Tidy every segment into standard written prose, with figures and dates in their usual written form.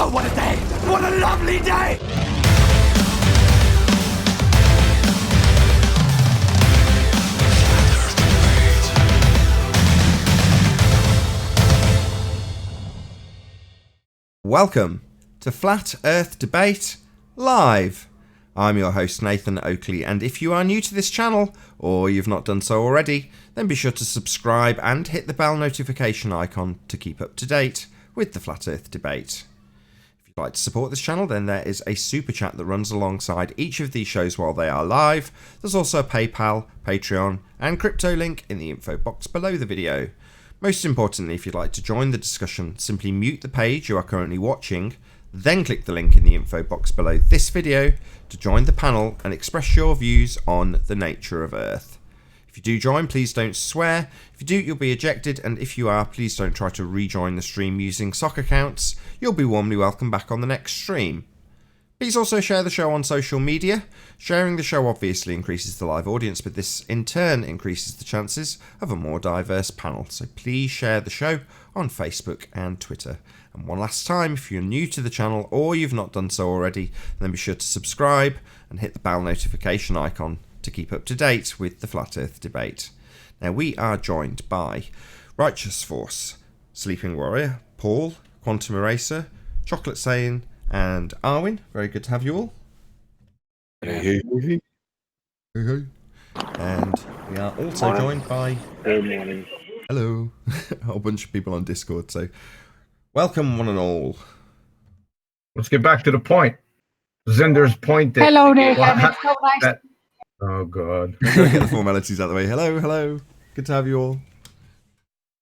Oh, what a day! What a lovely day! Welcome to Flat Earth Debate Live. I'm your host Nathan Oakley, and if you are new to this channel, or you've not done so already, then be sure to subscribe and hit the bell notification icon to keep up to date with the Flat Earth Debate. If you'd like to support this channel, then there is a super chat that runs alongside each of these shows while they are live. There's also a PayPal, Patreon and crypto link in the info box below the video. Most importantly, if you'd like to join the discussion, simply mute the page you are currently watching, then click the link in the info box below this video to join the panel and express your views on the nature of Earth. If you do join, please don't swear. If you do, you'll be ejected, and if you are, please don't try to rejoin the stream using sock accounts. You'll be warmly welcome back on the next stream. Please also share the show on social media. Sharing the show obviously increases the live audience, but this in turn increases the chances of a more diverse panel. So please share the show on Facebook and Twitter. And one last time, if you're new to the channel or you've not done so already, then be sure to subscribe and hit the bell notification icon to keep up to date with the Flat Earth Debate. Now we are joined by Righteous Force, Sleeping Warrior, Paul, Quantum Eraser, Chocolate Saiyan, and Arwin. Very good to have you all. Hey. And we are also joined by... Good morning. Hello. A whole bunch of people on Discord, so welcome one and all. Let's get back to the point. Zinder's point that... Hello, Nathan. It's so nice. Oh, God. I'm going to get the formalities out of the way. Hello. Good to have you all.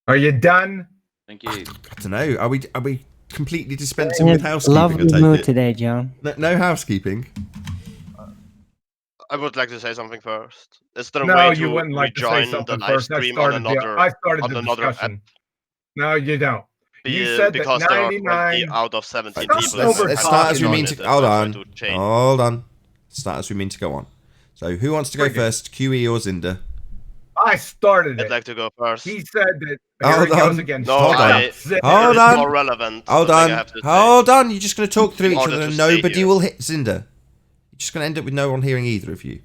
Are you done? Thank you. I don't know. Are we completely dispensing with housekeeping? Lovely mood today, John. No housekeeping? I would like to say something first. Is there a No, way you to wouldn't like to say rejoin the something live first. I stream on started on the another discussion. No, you don't. You said that because there are 99... 20 out of 70 Stop people. over Start as we mean it, to... and Hold that's on. why to change. Hold on. Start as we mean to go on. So who wants to go Bring it. first? QE or Zinder? I started I'd it. like to go first. He said that... Hold Here he goes on. again. No, Hold on. Hold it's on. more relevant. Hold the thing I on. have to say. Hold on. You're just going to talk through each order other to and stay nobody here. will hit Zinder. You're just going to end up with no one hearing either of you.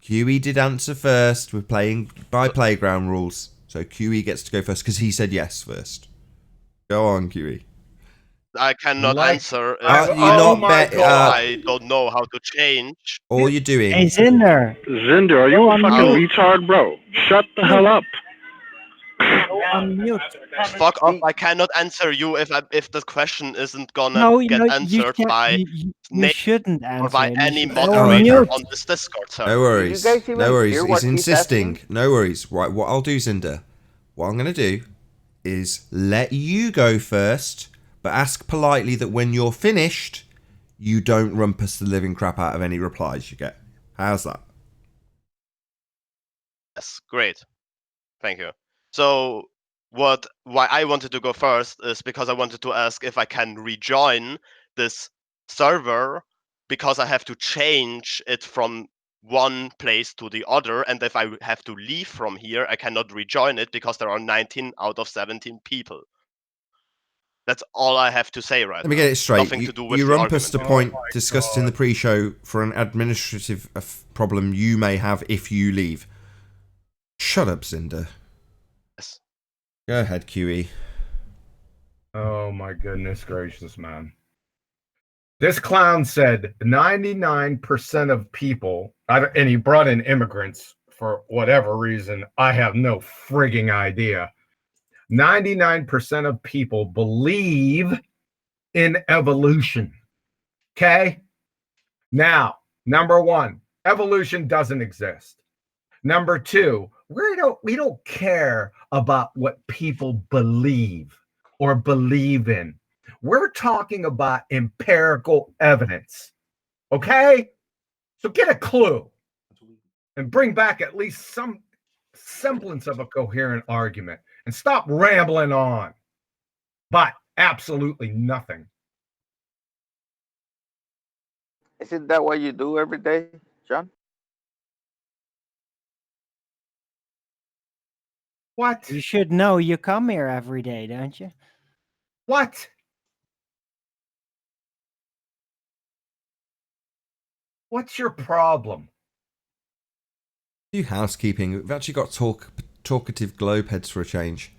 QE did answer first. We're playing by playground rules. So QE gets to go first because he said yes first. Go on, QE. I cannot Like- answer. I don't know how to change. All you're doing... Hey, Zinder. Zinder, are you a fucking retard, bro? Shut the hell up. On mute. Fuck off! I cannot answer you if the question isn't gonna No, get you answered can't- by you Nate shouldn't answer. or by him. any You should go on moderator mute. on this Discord server. No worries. Did you guys even No worries. hear what He's he's insisting. asking? No worries. Right, what I'll do, Zinder, what I'm going to do is let you go first, but ask politely that when you're finished, you don't rumpus the living crap out of any replies you get. How's that? Yes, great. Thank you. So, why I wanted to go first is because I wanted to ask if I can rejoin this server because I have to change it from one place to the other, and if I have to leave from here, I cannot rejoin it because there are 19 out of 17 people. That's all I have to say right Let me now. get it straight. Nothing You, to do with you the rumpus the argument. point discussed in the pre-show for an administrative problem you may have if you leave. Shut up, Zinder. Yes. Go ahead, QE. Oh my goodness gracious, man. This clown said 99% of people, and he brought in immigrants for whatever reason. I have no frigging idea. 99% of people believe in evolution. Okay? Now, number one, evolution doesn't exist. Number two, we don't care about what people believe or believe in. We're talking about empirical evidence. Okay? So get a clue and bring back at least some semblance of a coherent argument and stop rambling on. But absolutely nothing. Isn't that what you do every day, John? What? You should know you come here every day, don't you? What? What's your problem? Do housekeeping. We've actually got talkative globe heads for a change.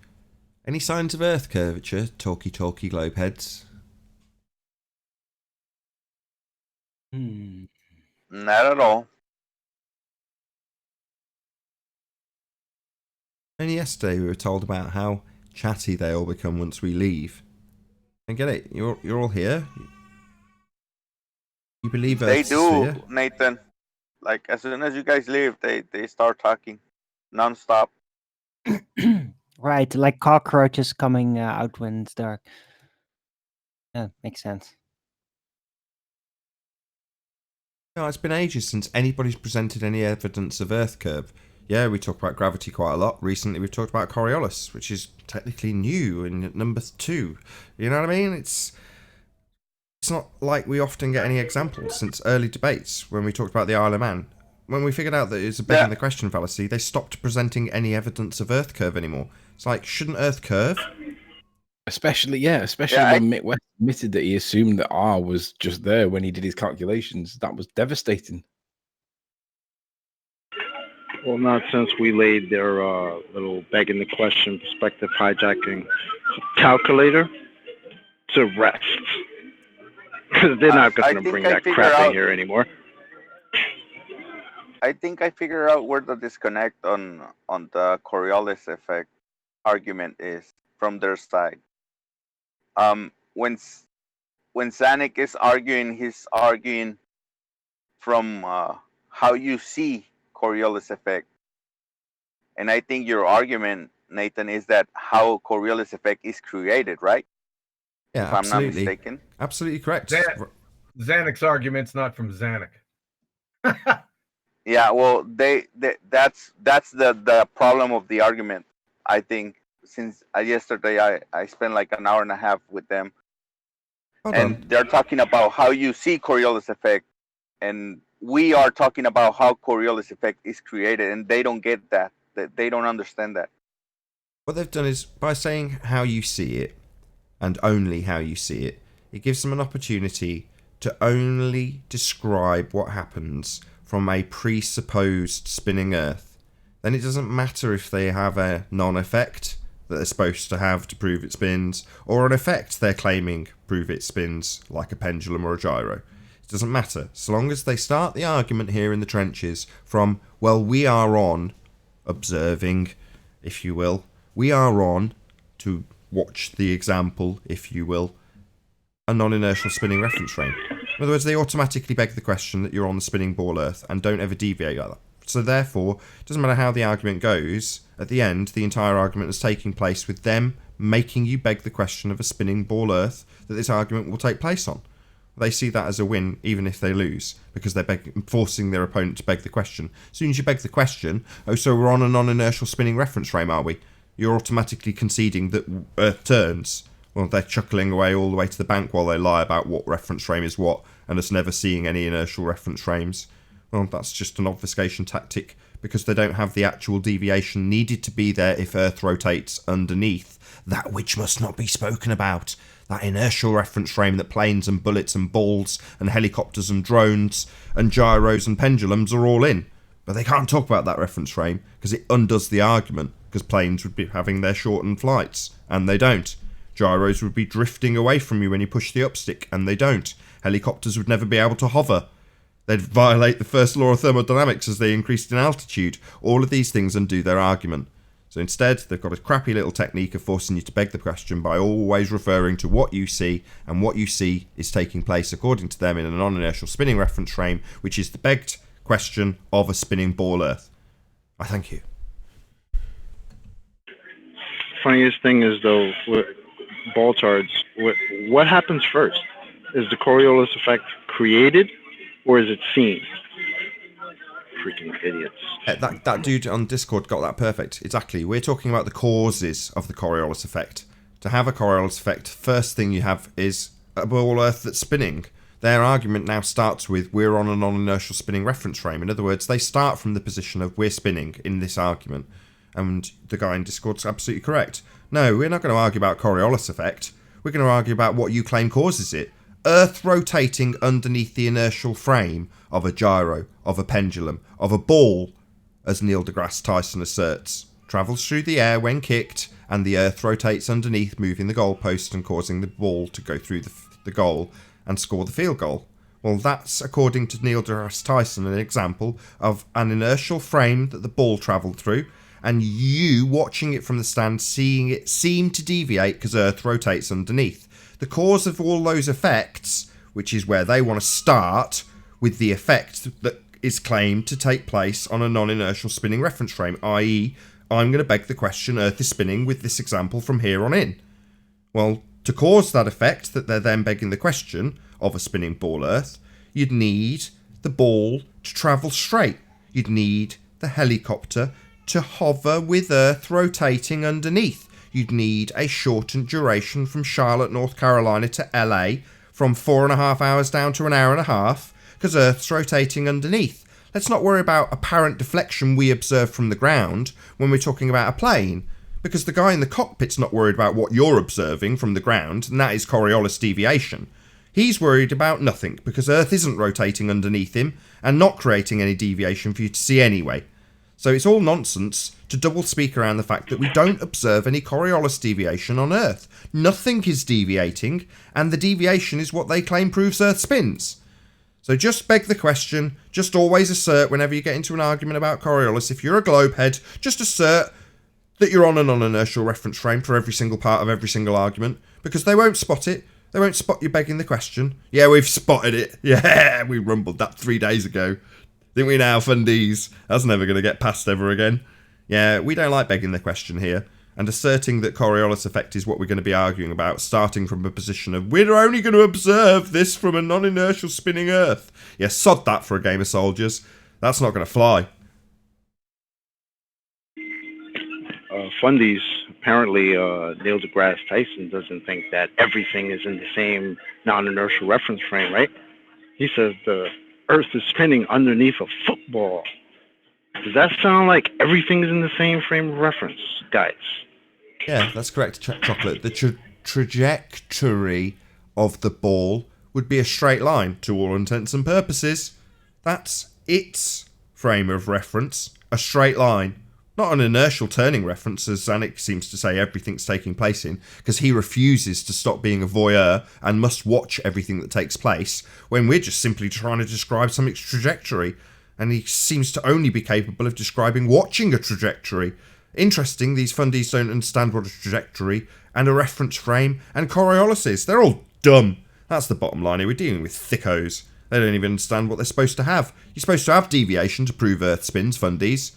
Any signs of Earth curvature, talky globe heads? Not at all. Only yesterday we were told about how chatty they all become once we leave. I get it. You're all here. You believe They Earth's a do, sphere? Nathan. Like as soon as you guys leave, they start talking nonstop. Right, like cockroaches coming out when it's dark. Yeah, makes sense. No, it's been ages since anybody's presented any evidence of Earth curve. Yeah, we talk about gravity quite a lot. Recently we've talked about Coriolis, which is technically new and at number 2. You know what I mean? It's not like we often get any examples since early debates when we talked about the Isle of Man. When we figured out that it was a begging the question fallacy, they stopped presenting any evidence of Earth curve anymore. It's like, shouldn't Earth curve? Especially when Mick West admitted that he assumed that R was just there when he did his calculations. That was devastating. Well, not since we laid their little begging the question, perspective hijacking calculator to rest. Because they're not going to bring that crap in here anymore. I think I figured out where the disconnect on the Coriolis effect argument is from their side. When Sanic is arguing, he's arguing from how you see Coriolis effect, and I think your argument, Nathan, is that how Coriolis effect is created, right? Yeah, if absolutely. I'm not mistaken. Absolutely correct. Xanix's argument's not from Xanic. Yeah, well, that's the problem of the argument. I think since yesterday I spent like an hour and a half with them, they're talking about how you see Coriolis effect, and we are talking about how Coriolis effect is created, and they don't get that. They don't understand that. What they've done is, by saying how you see it, and only how you see it, it gives them an opportunity to only describe what happens from a presupposed spinning Earth. Then it doesn't matter if they have a non-effect that they're supposed to have to prove it spins, or an effect they're claiming prove it spins, like a pendulum or a gyro. It doesn't matter, so long as they start the argument here in the trenches from, well, we are on, observing, if you will, we are on, to watch the example, if you will, a non-inertial spinning reference frame. In other words, they automatically beg the question that you're on the spinning ball Earth and don't ever deviate like that. So therefore, it doesn't matter how the argument goes, at the end, the entire argument is taking place with them making you beg the question of a spinning ball Earth that this argument will take place on. They see that as a win, even if they lose, because they're forcing their opponent to beg the question. As soon as you beg the question, oh, so we're on a non-inertial spinning reference frame, are we? You're automatically conceding that Earth turns. Well, they're chuckling away all the way to the bank while they lie about what reference frame is what, and us never seeing any inertial reference frames. Well, that's just an obfuscation tactic, because they don't have the actual deviation needed to be there if Earth rotates underneath that which must not be spoken about. That inertial reference frame that planes and bullets and balls and helicopters and drones and gyros and pendulums are all in. But they can't talk about that reference frame because it undoes the argument, because planes would be having their shortened flights, and they don't. Gyros would be drifting away from you when you push the up stick, and they don't. Helicopters would never be able to hover. They'd violate the first law of thermodynamics as they increased in altitude. All of these things undo their argument. So instead, they've got a crappy little technique of forcing you to beg the question by always referring to what you see, and what you see is taking place, according to them, in a non-inertial spinning reference frame, which is the begged question of a spinning ball Earth. I thank you. Funniest thing is, though, with Baltards, what happens first? Is the Coriolis effect created, or is it seen? Freaking idiots. That dude on Discord got that perfect. Exactly. We're talking about the causes of the Coriolis effect. To have a Coriolis effect, first thing you have is a ball Earth that's spinning. Their argument now starts with, we're on a non-inertial spinning reference frame. In other words, they start from the position of we're spinning in this argument. And the guy in Discord's absolutely correct. No, we're not going to argue about Coriolis effect. We're going to argue about what you claim causes it. Earth rotating underneath the inertial frame of a gyro, of a pendulum, of a ball, as Neil deGrasse Tyson asserts, travels through the air when kicked, and the Earth rotates underneath, moving the goalpost and causing the ball to go through the goal and score the field goal. Well, that's, according to Neil deGrasse Tyson, an example of an inertial frame that the ball travelled through, and you, watching it from the stand, seeing it seem to deviate because Earth rotates underneath. The cause of all those effects, which is where they want to start with the effect that is claimed to take place on a non-inertial spinning reference frame, i.e., I'm going to beg the question, Earth is spinning with this example from here on in. Well, to cause that effect that they're then begging the question of a spinning ball Earth, you'd need the ball to travel straight. You'd need the helicopter to hover with Earth rotating underneath. You'd need a shortened duration from Charlotte, North Carolina to LA, from 4.5 hours down to an hour and a half, because Earth's rotating underneath. Let's not worry about apparent deflection we observe from the ground when we're talking about a plane, because the guy in the cockpit's not worried about what you're observing from the ground, and that is Coriolis deviation. He's worried about nothing, because Earth isn't rotating underneath him, and not creating any deviation for you to see anyway. So it's all nonsense to double speak around the fact that we don't observe any Coriolis deviation on Earth. Nothing is deviating, and the deviation is what they claim proves Earth spins. So just beg the question, just always assert whenever you get into an argument about Coriolis, if you're a globehead, just assert that you're on a non-inertial reference frame for every single part of every single argument, because they won't spot it. They won't spot you begging the question. Yeah, we've spotted it. Yeah, we rumbled that 3 days ago. Didn't we now, fundies? That's never going to get passed ever again. Yeah, we don't like begging the question here, and asserting that Coriolis effect is what we're going to be arguing about, starting from a position of, we're only going to observe this from a non-inertial spinning Earth. Yeah, sod that for a game of soldiers. That's not going to fly. Fundies, apparently Neil deGrasse Tyson doesn't think that everything is in the same non-inertial reference frame, right? He says the Earth is spinning underneath a football. Does that sound like everything is in the same frame of reference, guys? Yeah, that's correct, Chocolate. The trajectory of the ball would be a straight line, to all intents and purposes. That's its frame of reference, a straight line. Not an inertial turning reference, as Zanuck seems to say everything's taking place in, because he refuses to stop being a voyeur and must watch everything that takes place, when we're just simply trying to describe something's trajectory, and he seems to only be capable of describing watching a trajectory. Interesting, these fundies don't understand what a trajectory and a reference frame and Coriolis is. They're all dumb. That's the bottom line here. We're dealing with thickos. They don't even understand what they're supposed to have. You're supposed to have deviation to prove Earth spins, fundies.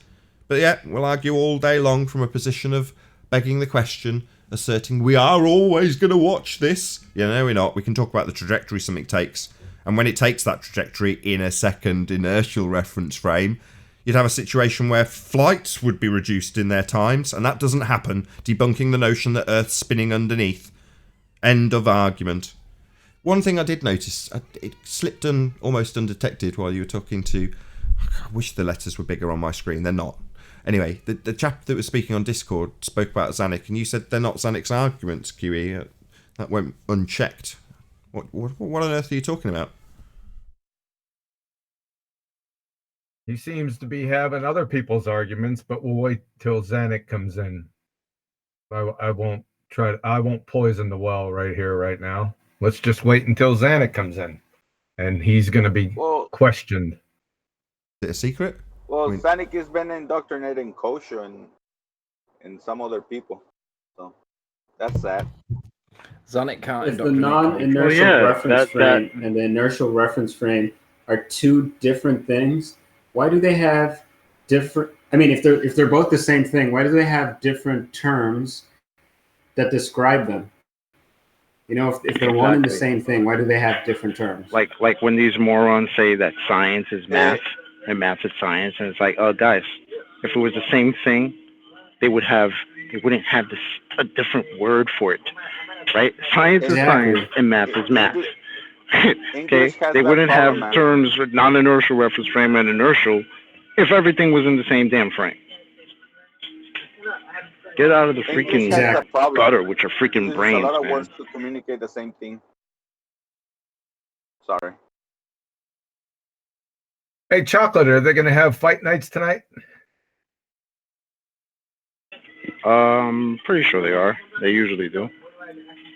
But yeah, we'll argue all day long from a position of begging the question, asserting we are always going to watch this. Yeah, no, we're not. We can talk about the trajectory something takes. And when it takes that trajectory in a second inertial reference frame, you'd have a situation where flights would be reduced in their times, and that doesn't happen, debunking the notion that Earth's spinning underneath. End of argument. One thing I did notice, it slipped almost undetected while you were talking to... I wish the letters were bigger on my screen. They're not. Anyway, the chap that was speaking on Discord spoke about Zanuck, and you said they're not Zanuck's arguments, QE. That went unchecked. What on earth are you talking about? He seems to be having other people's arguments, but we'll wait till Zanuck comes in. I won't poison the well right here, right now. Let's just wait until Zanuck comes in, and he's going to be questioned. Is it a secret? Well, Zanuck has been indoctrinating Kosher and some other people, so that's sad. Zanuck can't. If the non-inertial reference frame and the inertial reference frame are two different things, why do they have different? I mean, if they're both the same thing, why do they have different terms that describe them? You know, if they're one and the same thing, why do they have different terms? Like when these morons say that science is math and math is science, and it's like, oh, guys, if it was the same thing, they wouldn't have a different word for it, right? Science is science and math is math. Okay, they wouldn't have terms with non-inertial reference frame and inertial if everything was in the same damn frame. Get out of the freaking gutter with your freaking brains, a lot of man. words to communicate the same thing. Sorry. Hey, Chocolate, are they going to have fight nights tonight? Pretty sure they are. They usually do. I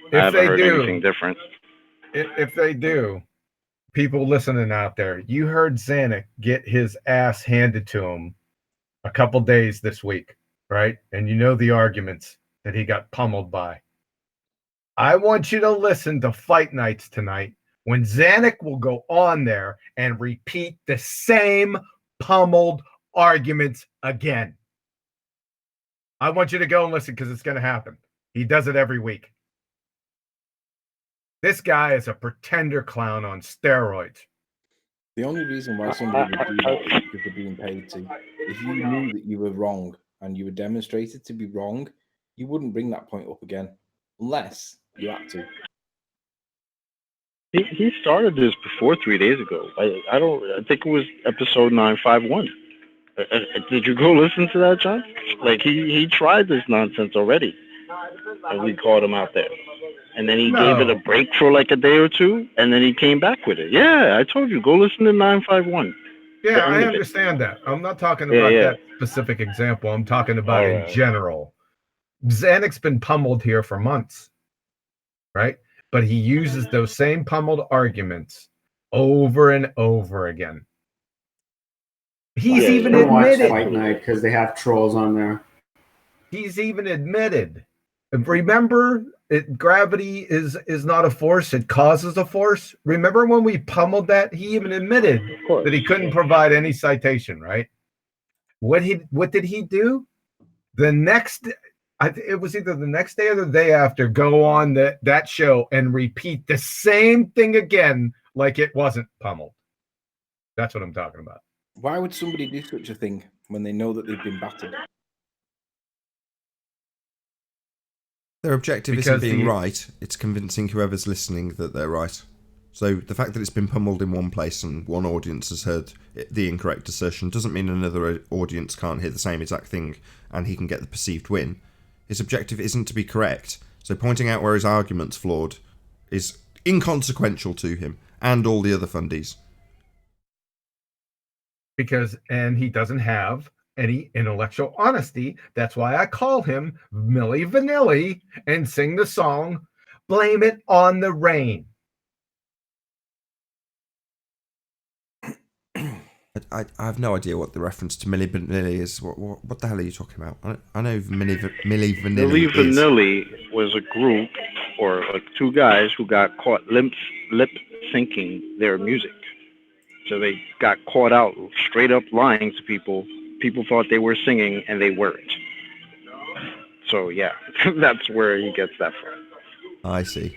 If haven't they heard do, anything different. if they do, people listening out there, you heard Zanuck get his ass handed to him a couple days this week, right? And you know the arguments that he got pummeled by. I want you to listen to Fight Nights tonight when Zanuck will go on there and repeat the same pummeled arguments again. I want you to go and listen because it's going to happen. He does it every week. This guy is a pretender clown on steroids. The only reason why somebody would do that is because they're being paid to. If you knew that you were wrong and you were demonstrated to be wrong, you wouldn't bring that point up again, unless you had to. He started this before 3 days ago. I think it was episode 951. Did you go listen to that, John? Like he tried this nonsense already, and we called him out there. And then he gave it a break for like a day or two, and then he came back with it. Yeah, I told you, go listen to 951. Yeah, I understand that. I'm not talking about that specific example. I'm talking about in general. Zanuck's been pummeled here for months, right? But he uses those same pummeled arguments over and over again. He's even admitted. Fight Night because they have trolls on there. He's even admitted. Remember, gravity is not a force; it causes a force. Remember when we pummeled that? He even admitted that he couldn't provide any citation. Right? What did he do? The next, it was either the next day or the day after. Go on that show and repeat the same thing again, like it wasn't pummeled. That's what I'm talking about. Why would somebody do such a thing when they know that they've been battered? Their objective isn't being right, it's convincing whoever's listening that they're right. So the fact that it's been pummeled in one place and one audience has heard the incorrect assertion doesn't mean another audience can't hear the same exact thing and he can get the perceived win. His objective isn't to be correct, so pointing out where his argument's flawed is inconsequential to him and all the other fundies. And he doesn't have any intellectual honesty. That's why I call him Milli Vanilli and sing the song Blame It on the Rain. I have no idea what the reference to Milli Vanilli is. What the hell are you talking about? I know Milli Vanilli Milli Vanilli was a group or like two guys who got caught lip syncing their music. So they got caught out straight up lying to people. People thought they were singing and they weren't. So yeah, that's where he gets that from. I see.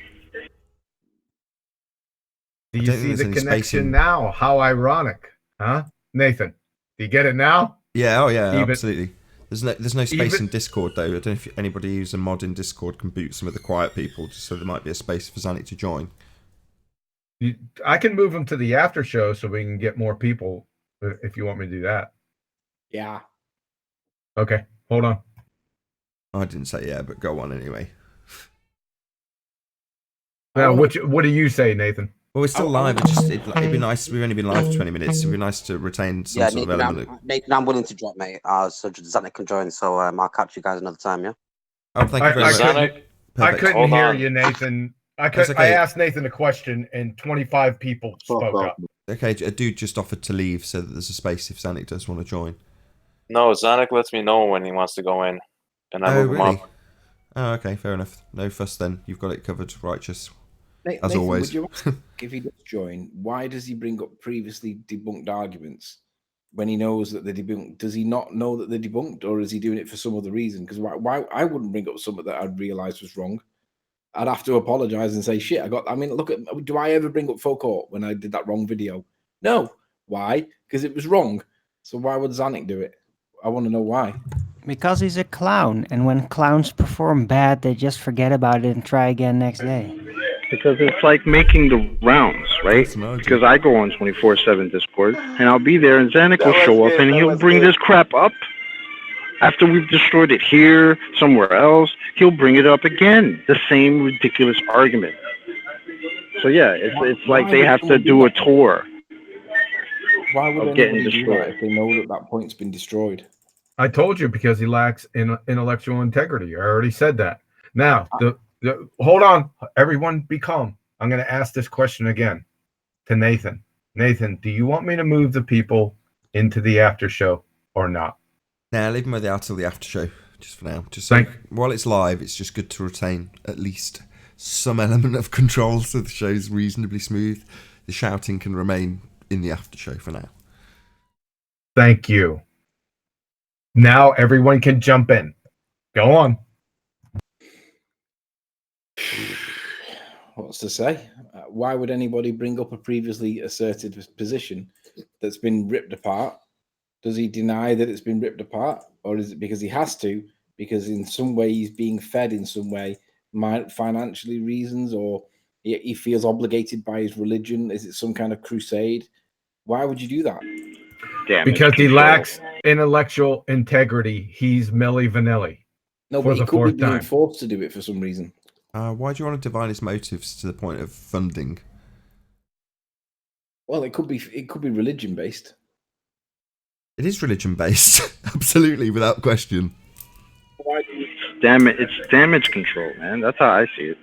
Do you see the connection now? How ironic, huh, Nathan? Do you get it now? Yeah, absolutely. There's no space in Discord though. I don't know if anybody who's a mod in Discord can boot some of the quiet people, just so there might be a space for Zanuck to join. I can move them to the after show so we can get more people if you want me to do that. Yeah. Okay, hold on. I didn't say yeah, but go on anyway. Now, what do you say, Nathan? Well, we're still live. It'd be nice. We've only been live for 20 minutes. It'd be nice to retain some sort of element. Nathan, I'm willing to drop, mate. So Zanuck can join. So I'll catch you guys another time. Yeah. Oh, thank you very much. I couldn't hear you, Nathan. I asked Nathan a question, and 25 people spoke up. Okay, a dude just offered to leave so that there's a space if Zanuck does want to join. No, Zanuck lets me know when he wants to go in, and I move him up. Oh, okay, fair enough. No fuss then. You've got it covered, righteous. As Nathan, always. Would you ask if he does join, why does he bring up previously debunked arguments when he knows that they're debunked? Does he not know that they're debunked, or is he doing it for some other reason? Because why I wouldn't bring up something that I'd realised was wrong. I'd have to apologise and say, shit, do I ever bring up Foucault when I did that wrong video? No. Why? Because it was wrong. So why would Zanuck do it? I want to know why. Because he's a clown, and when clowns perform bad, they just forget about it and try again next day. Because it's like making the rounds, right? Because I go on 24/7 Discord, and I'll be there, and Zanuck will show up, and he'll bring this crap up. After we've destroyed it here, somewhere else, he'll bring it up again. The same ridiculous argument. So yeah, it's like they have to do a tour. Why would of getting anybody do that destroyed. if they know that that point's been destroyed? I told you, because he lacks intellectual integrity. I already said that. Now, hold on, everyone, be calm. I'm going to ask this question again to Nathan. Nathan, do you want me to move the people into the after show or not? Nah, leave them where they are till the after show, just for now. Just so while it's live, it's just good to retain at least some element of control so the show's reasonably smooth. The shouting can remain in the after show for now. Thank you. Now everyone can jump in. Go on. What's to say? Why would anybody bring up a previously asserted position that's been ripped apart? Does he deny that it's been ripped apart? Or is it because he has to? Because in some way he's being fed in some way, financially reasons, or he feels obligated by his religion? Is it some kind of crusade? Why would you do that? Because he lacks intellectual integrity. He's Milli Vanilli. No, but he could be being forced to do it for some reason. Why do you want to divine his motives to the point of funding? Well, it could be religion based. It is religion based, absolutely, without question. It's damage control, man. That's how I see it.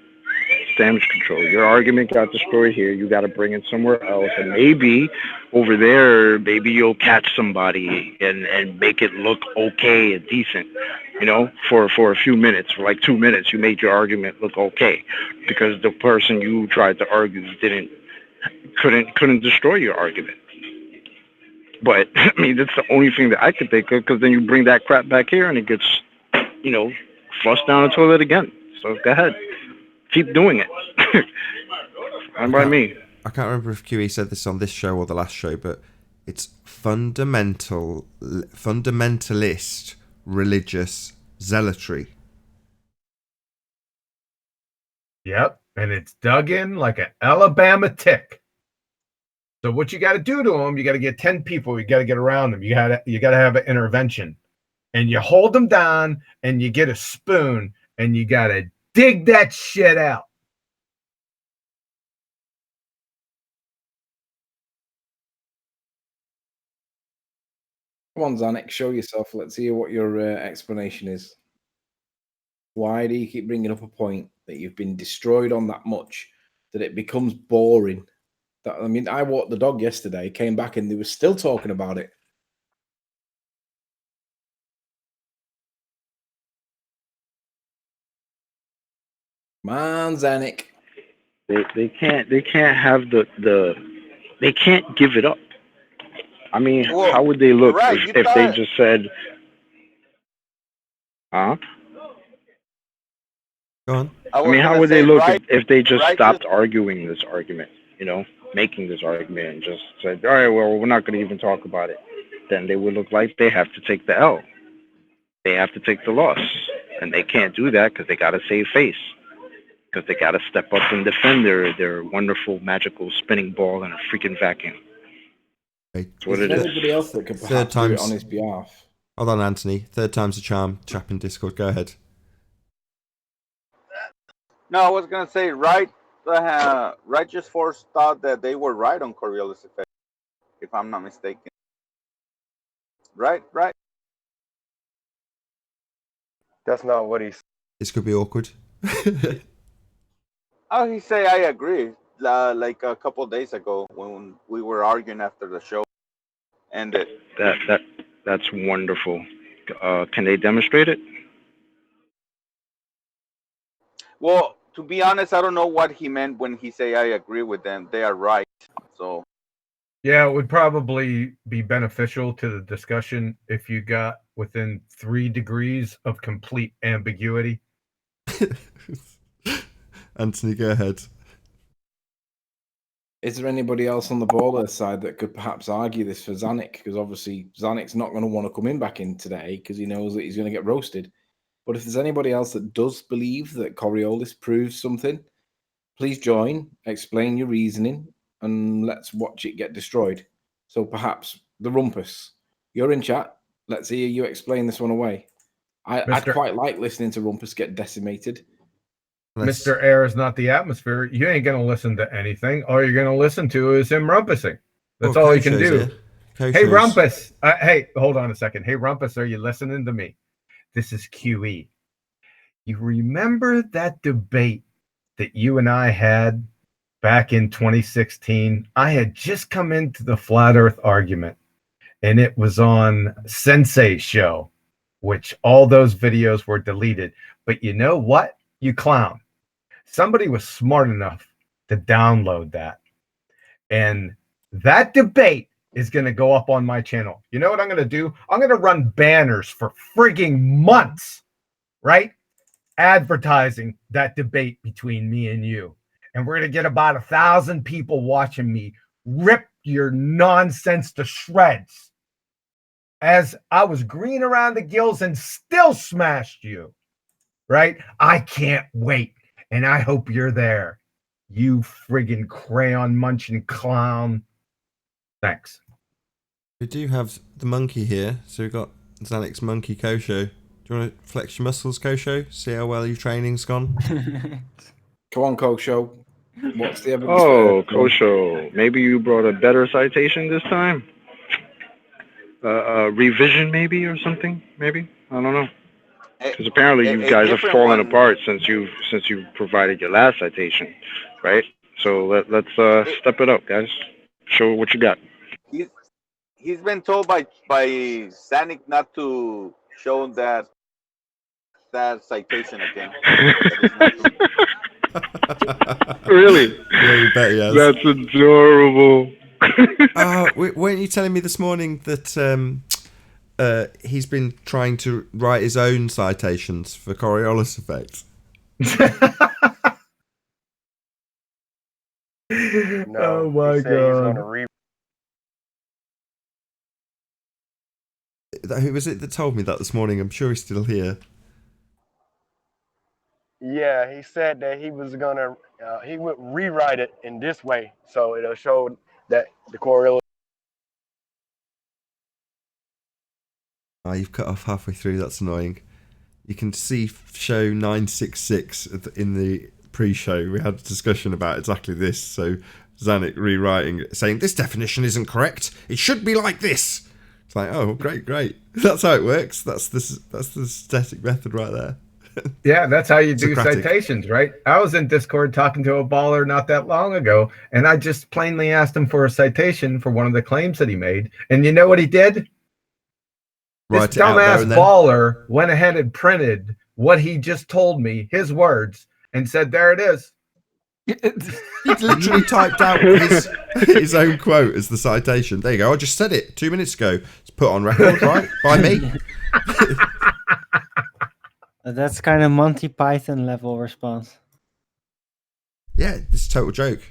It's damage control. Your argument got destroyed here. You got to bring it somewhere else, and maybe over there, maybe you'll catch somebody and make it look okay and decent. You know, for a few minutes, for like 2 minutes, you made your argument look okay because the person you tried to argue couldn't destroy your argument. But I mean, that's the only thing that I could think of, because then you bring that crap back here and it gets, flushed down the toilet again. So go ahead, keep doing it. Fine by me. I can't remember if QE said this on this show or the last show, but it's fundamentalist religious zealotry. Yep, and it's dug in like an Alabama tick. So what you got to do to them, you got to get 10 people, you got to get around them. You got to have an intervention. And you hold them down and you get a spoon and you got to dig that shit out. Come on, Zanik, show yourself. Let's hear what your explanation is. Why do you keep bringing up a point that you've been destroyed on that much that it becomes boring? I walked the dog yesterday, came back, and they were still talking about it. Man, Zanik. They can't have they can't give it up. I mean, how would they look if they just said, huh? Go on. I mean, how would they look if they just stopped arguing this argument, making this argument, and just said, all right, well, we're not going to even talk about it? Then they would look like they have to take the L. They have to take the loss. And they can't do that because they got to save face. Because they got to step up and defend their wonderful, magical spinning ball in a freaking vacuum. That's what it is. Anybody else that could perhaps do it on his behalf? Hold on, Anthony. Third time's a charm. Chap in Discord. Go ahead. No, I was gonna say Righteous Force thought that they were right on Coriolis effect, if I'm not mistaken. Right. That's not what he said. This could be awkward. Oh, he say I agree. Like a couple days ago when we were arguing after the show ended. That's wonderful. Can they demonstrate it? Well, to be honest, I don't know what he meant when he say I agree with them. They are right. So yeah, it would probably be beneficial to the discussion if you got within 3 degrees of complete ambiguity. Anthony, go ahead. Is there anybody else on the baller side that could perhaps argue this for Zanik? Because obviously Zanik's not going to want to come in back in today because he knows that he's going to get roasted. But if there's anybody else that does believe that Coriolis proves something, please join, explain your reasoning, and let's watch it get destroyed. So perhaps the Rumpus, you're in chat. Let's hear you explain this one away. I'd quite like listening to Rumpus get decimated. Mr. Air is not the atmosphere. You ain't gonna listen to anything. All you're gonna listen to is him rumpusing. That's all you can do. Hey, Rumpus. Hey, hold on a second. Hey, Rumpus, are you listening to me? This is QE. You remember that debate that you and I had back in 2016? I had just come into the flat Earth argument, and it was on Sensei's show, which all those videos were deleted. But you know what, you clown? Somebody was smart enough to download that. And that debate is going to go up on my channel. You know what I'm going to do? I'm going to run banners for frigging months, right? Advertising that debate between me and you. And we're going to get about 1,000 people watching me rip your nonsense to shreds. As I was green around the gills and still smashed you, right? I can't wait. And I hope you're there. You friggin' crayon munching clown. Thanks. We do have the monkey here. So we've got Xanic's monkey Kosho. Do you want to flex your muscles, Kosho? See how well your training's gone? Come on, Kosho. What's the evidence? Oh, Kosho. Maybe you brought a better citation this time? Revision maybe or something? Maybe? I don't know. Because apparently you guys have fallen apart since you provided your last citation, right? So let's step it up, guys. Show what you got. He's been told by Sanic not to show that citation again. Really? Yeah, you bet he has. That's adorable. Weren't you telling me this morning that he's been trying to write his own citations for Coriolis effect? No, oh my he said he's gonna Who was it that told me that this morning? I'm sure he's still here. Yeah, he said that he was gonna he would rewrite it in this way, so it'll show that the Coriolis. You've cut off halfway through. That's annoying. You can see show 966 in the pre-show. We had a discussion about exactly this. So Xanic rewriting it, saying this definition isn't correct. It should be like this. It's like, oh, great. That's how it works. That's the static method right there. Yeah, that's how you do Socratic. citations, right? I was in Discord talking to a baller not that long ago, and I just plainly asked him for a citation for one of the claims that he made. And you know what he did? This dumbass baller went ahead and printed what he just told me, his words, and said, there it is. He literally typed out his own quote as the citation. There you go. I just said it 2 minutes ago. It's put on record, right? By me. That's kind of Monty Python level response. Yeah, it's a total joke.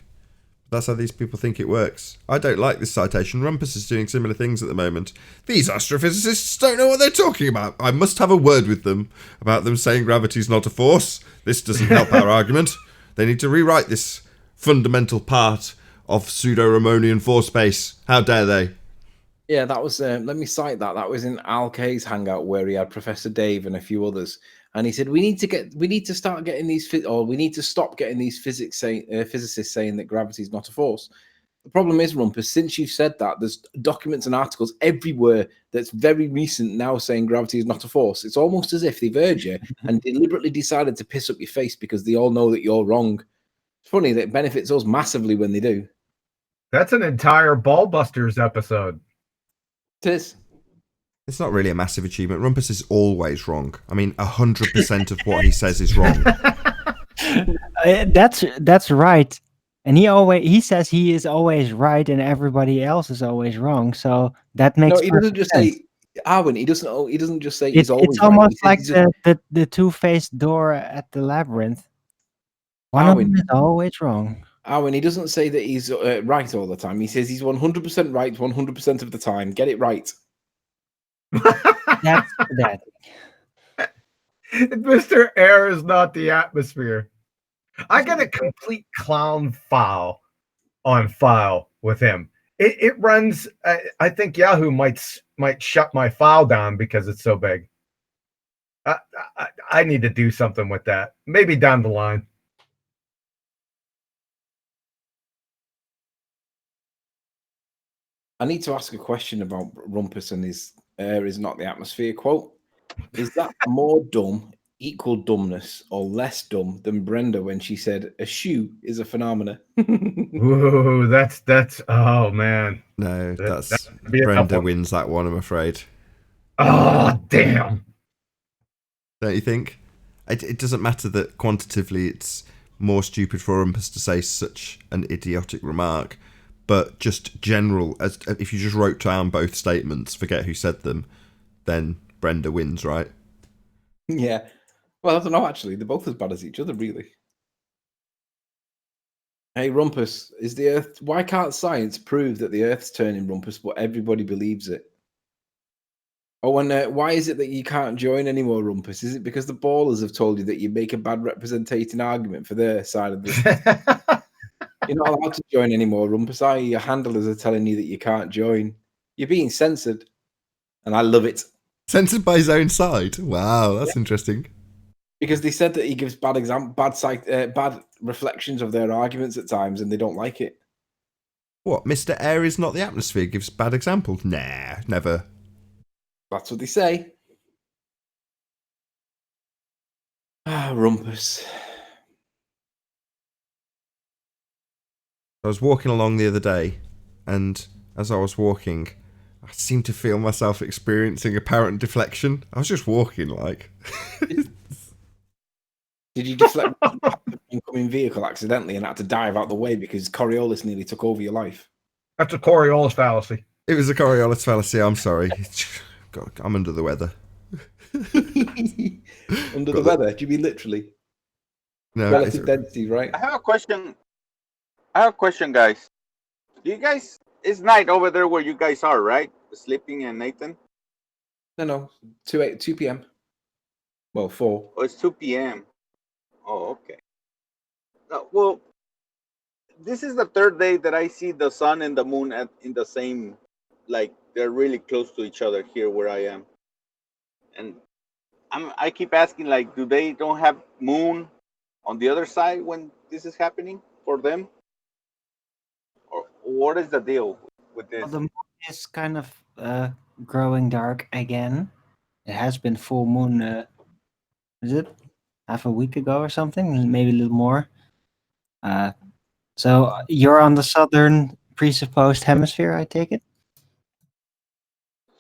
That's how these people think it works. I don't like this citation. Rumpus is doing similar things at the moment. These astrophysicists don't know what they're talking about. I must have a word with them about them saying gravity's not a force. This doesn't help our argument. They need to rewrite this fundamental part of pseudo-Ramonian force space. How dare they? Yeah, that was. Let me cite that. That was in Al K's hangout where he had Professor Dave and a few others, and he said we need to start getting these, or we need to stop getting these physicists saying that gravity is not a force. The problem is, Rumpus, since you've said that, there's documents and articles everywhere that's very recent now saying gravity is not a force. It's almost as if they've heard you and deliberately decided to piss up your face because they all know that you're wrong. It's funny that it benefits us massively when they do. That's an entire Ballbusters episode. It is. It's not really a massive achievement. Rumpus is always wrong. I mean, 100% of what he says is wrong. That's right. And he says he is always right and everybody else is always wrong. So that makes he doesn't just sense. say Arwen. He doesn't just say he's always. It's almost right. like the two-faced door at the labyrinth. One of them is always wrong. Arwen, he doesn't say that he's right all the time. He says he's 100% right 100% of the time. Get it right. That's that. Mr. Air is not the atmosphere. I got a complete clown file on file with him. It runs. I think Yahoo might shut my file down because it's so big. I need to do something with that. Maybe down the line. I need to ask a question about Rumpus and his air is not the atmosphere quote. Is that more dumb, equal dumbness, or less dumb than Brenda when she said a shoe is a phenomena? Ooh, that's oh man. No, that's be a tough Brenda one. wins that one, I'm afraid. Oh, damn. Don't you think? It doesn't matter that quantitatively it's more stupid for Rumpus to say such an idiotic remark, but just general, as if you just wrote down both statements, forget who said them, then Brenda wins, right? Yeah. Well, I don't know, actually. They're both as bad as each other, really. Hey, Rumpus, is the Earth... Why can't science prove that the Earth's turning, Rumpus, but everybody believes it? Oh, and why is it that you can't join anymore, Rumpus? Is it because the ballers have told you that you make a bad representing argument for their side of the... You're not allowed to join anymore, Rumpus, are you? Your handlers are telling you that you can't join. You're being censored. And I love it. Censored by his own side? Wow, that's interesting. Because they said that he gives bad reflections of their arguments at times, and they don't like it. What, Mr. Air is not the atmosphere gives bad examples? Nah, never. That's what they say. Ah, Rumpus. I was walking along the other day, and as I was walking, I seemed to feel myself experiencing apparent deflection. I was just walking, like. Did you deflect the incoming vehicle accidentally and had to dive out the way because Coriolis nearly took over your life? That's a Coriolis fallacy. It was a Coriolis fallacy, I'm sorry. God, I'm under the weather. Under the weather? Do you mean literally? No, relative density, right? I have a question. Guys. Do you guys... It's night over there where you guys are, right? Sleeping and Nathan? No. 2 p.m. Well, 4. Oh, it's 2 p.m. Oh, okay. Well, this is the third day that I see the sun and the moon in the same... Like, they're really close to each other here where I am. And I keep asking, like, do they don't have moon on the other side when this is happening for them? Or what is the deal with this? Well, the moon is kind of growing dark again. It has been full moon, is it? Half a week ago or something? Maybe a little more. So you're on the southern presupposed hemisphere, I take it?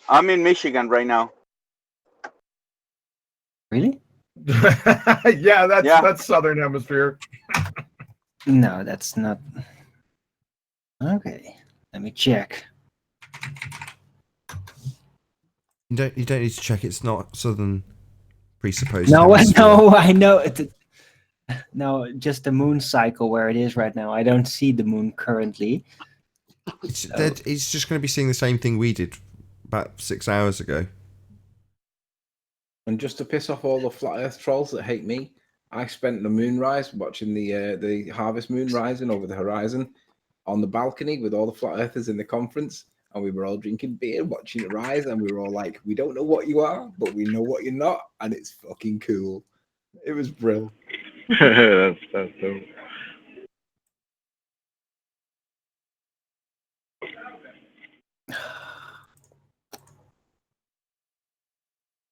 I'm in Michigan right now. Really? Yeah, that's Southern Hemisphere. No, that's not. Okay, let me check. You don't need to check. It's not southern presupposed. No, I know. No, just the moon cycle where it is right now. I don't see the moon currently. It's just going to be seeing the same thing we did about 6 hours ago. And just to piss off all the flat Earth trolls that hate me, I spent the moonrise watching the harvest moon rising over the horizon on the balcony with all the flat earthers in the conference, and we were all drinking beer, watching it rise, and we were all like, "We don't know what you are, but we know what you're not, and it's fucking cool." It was brilliant. That's dope.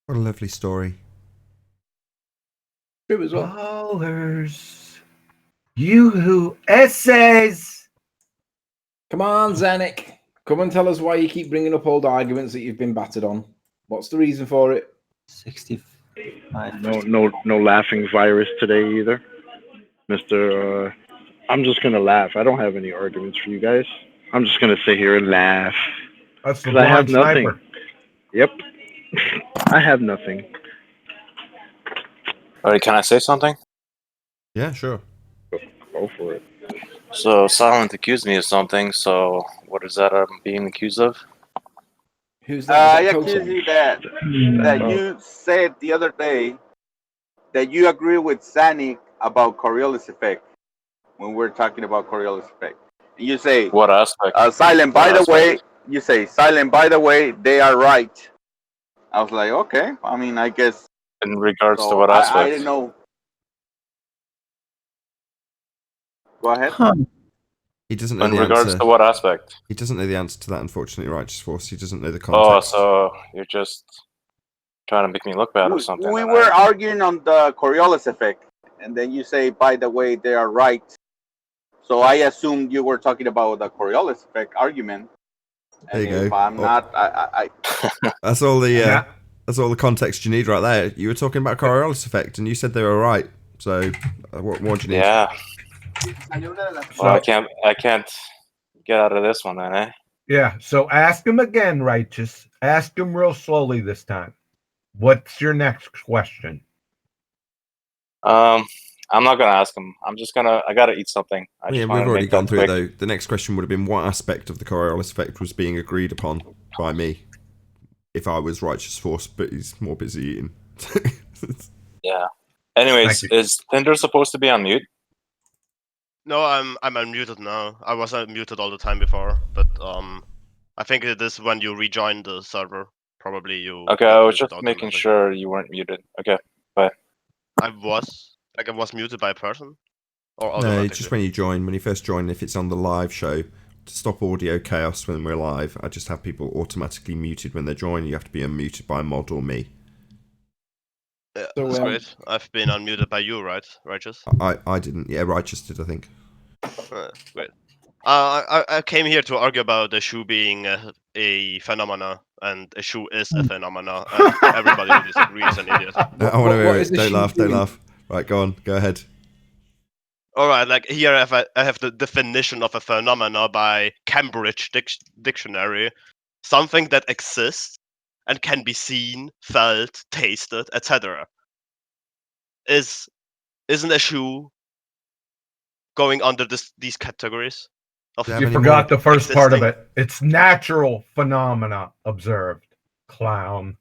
What a lovely story. True as well. Ballers. You essays. Come on, Zanik. Come and tell us why you keep bringing up old arguments that you've been battered on. What's the reason for it? 65. No laughing virus today either, Mr. I'm just gonna laugh. I don't have any arguments for you guys. I'm just gonna sit here and laugh. That's the I have blind nothing. sniper. Yep. I have nothing. All right, can I say something? Yeah, sure. Go for it. So Silent accused me of something. So what is that I'm being accused of? Who's that? I accuse you that you said the other day that you agree with Sanic about Coriolis effect when we're talking about Coriolis effect. And you say, What aspect? Silent, by What the aspect? way, you say, Silent, by the way, they are right. I was like, okay. I mean, I guess. In regards So to what aspect? I didn't know. Go ahead. Huh. He doesn't know In the regards answer. to what aspect? He doesn't know the answer to that, unfortunately, Righteous Force. He doesn't know the Oh, context. so you're just trying to make me look bad or something. We were arguing on the Coriolis effect, and then you say, by the way, they are right. So I assumed you were talking about the Coriolis effect argument. And There you if go. I'm not, I That's all the that's all the context you need right there. You were talking about Coriolis effect, and you said they were right. So what do you need? Yeah. Well, I can't get out of this one then, eh? Yeah. So ask him again, Righteous. Ask him real slowly this time. What's your next question? I'm not gonna ask him. I gotta eat something. We've already gone through it though. The next question would have been what aspect of the Coriolis effect was being agreed upon by me if I was Righteous Force, but he's more busy eating. Yeah. Anyways, is Tinder supposed to be on mute? No, I'm unmuted now. I was unmuted all the time before, but I think it is when you rejoin the server. Probably you. Okay, I was just making sure you weren't muted. Okay, bye. I was muted by a person. Or No, just when you first join, if it's on the live show, to stop audio chaos when we're live, I just have people automatically muted when they join. You have to be unmuted by a mod or me. Yeah, that's great. I've been unmuted by you, right, Righteous? I didn't. Yeah, Righteous did, I think. Great. I came here to argue about the shoe being a phenomena, and a shoe is a phenomena, and everybody who disagrees is an idiot. I want to hear it. Don't laugh. Right, go on. Go ahead. Alright, like here I have the definition of a phenomena by Cambridge Dictionary. Something that exists and can be seen, felt, tasted, etc. Isn't a shoe going under these categories? You forgot the first part of it. It's natural phenomena observed. Clown.